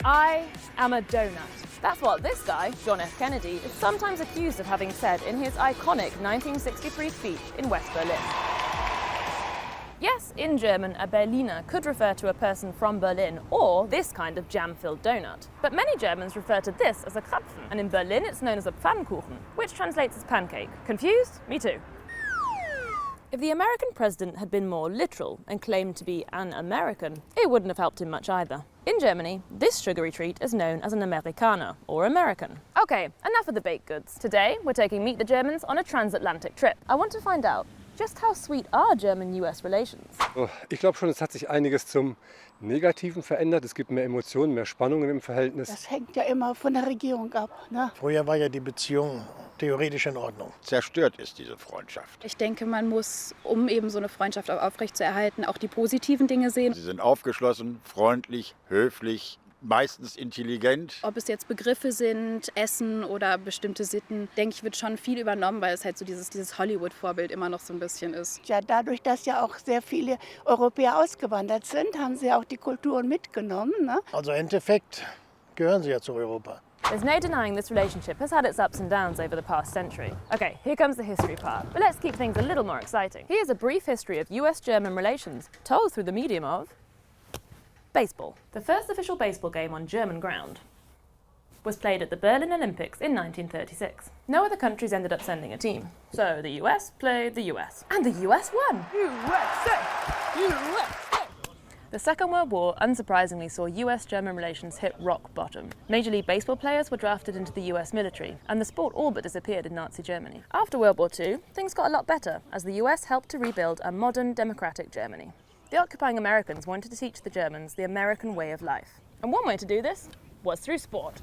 I am a donut. That's what this guy, John F. Kennedy, is sometimes accused of having said in his iconic 1963 speech in West Berlin. Yes, in German, a Berliner could refer to a person from Berlin or this kind of jam-filled donut. But many Germans refer to this as a Krapfen, and in Berlin it's known as a Pfannkuchen, which translates as pancake. Confused? Me too. If the American president had been more literal and claimed to be an American, it wouldn't have helped him much either. In Germany, this sugary treat is known as an Amerikaner, or American. Okay, enough of the baked goods. Today, we're taking Meet the Germans on a transatlantic trip. I want to find out, just how sweet are German-US relations? Ich glaube schon, es hat sich einiges zum Negativen verändert. Es gibt mehr Emotionen, mehr Spannungen im Verhältnis. Das hängt ja immer von der Regierung ab, ne? Früher war ja die Beziehung theoretisch in Ordnung. Zerstört ist diese Freundschaft. Ich denke, man muss, um eben so eine Freundschaft aufrechtzuerhalten, auch die positiven Dinge sehen. Sie sind aufgeschlossen, freundlich, höflich, meistens intelligent. Ob es jetzt Begriffe sind, Essen oder bestimmte Sitten, denke ich, wird schon viel übernommen, weil es halt so dieses Hollywood-Vorbild immer noch so ein bisschen ist. Ja, dadurch, dass ja auch sehr viele Europäer ausgewandert sind, haben sie auch die Kulturen mitgenommen, ne? Also im Endeffekt gehören sie ja zu Europa. There's no denying this relationship has had its ups and downs over the past century. Okay, here comes the history part. But let's keep things a little more exciting. Here's a brief history of US-German relations, told through the medium of baseball. The first official baseball game on German ground was played at the Berlin Olympics in 1936. No other countries ended up sending a team. So the US played the US. And the US won! USA! USA! The Second World War, unsurprisingly, saw US-German relations hit rock bottom. Major League Baseball players were drafted into the US military, and the sport all but disappeared in Nazi Germany. After World War II, things got a lot better, as the US helped to rebuild a modern, democratic Germany. The occupying Americans wanted to teach the Germans the American way of life. And one way to do this was through sport.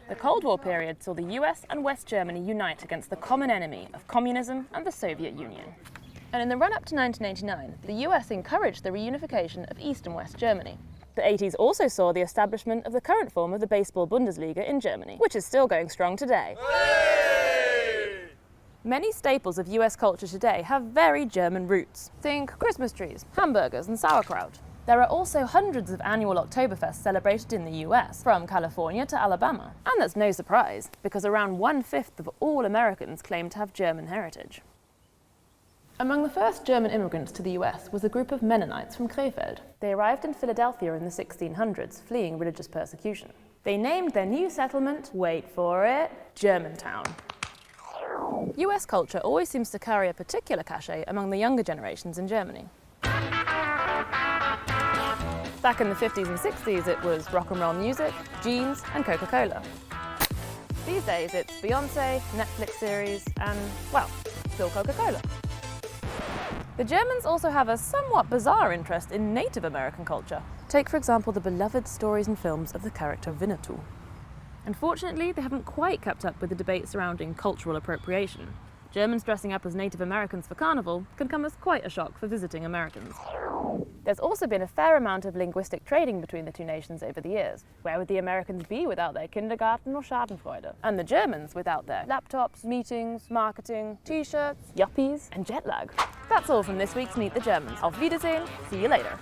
The Cold War period saw the US and West Germany unite against the common enemy of communism and the Soviet Union. And in the run-up to 1989, the US encouraged the reunification of East and West Germany. The 80s also saw the establishment of the current form of the baseball Bundesliga in Germany, which is still going strong today. Hey! Many staples of US culture today have very German roots. Think Christmas trees, hamburgers and sauerkraut. There are also hundreds of annual Oktoberfests celebrated in the US, from California to Alabama. And that's no surprise, because around 1/5 of all Americans claim to have German heritage. Among the first German immigrants to the US was a group of Mennonites from Krefeld. They arrived in Philadelphia in the 1600s, fleeing religious persecution. They named their new settlement, wait for it, Germantown. US culture always seems to carry a particular cachet among the younger generations in Germany. Back in the 50s and 60s, it was rock and roll music, jeans, and Coca-Cola. These days, it's Beyoncé, Netflix series, and, well, still Coca-Cola. The Germans also have a somewhat bizarre interest in Native American culture. Take, for example, the beloved stories and films of the character Winnetou. Unfortunately, they haven't quite kept up with the debate surrounding cultural appropriation. Germans dressing up as Native Americans for Carnival can come as quite a shock for visiting Americans. There's also been a fair amount of linguistic trading between the two nations over the years. Where would the Americans be without their Kindergarten or Schadenfreude? And the Germans without their laptops, meetings, marketing, t-shirts, yuppies, and jet lag? That's all from this week's Meet the Germans. Auf Wiedersehen, see you later.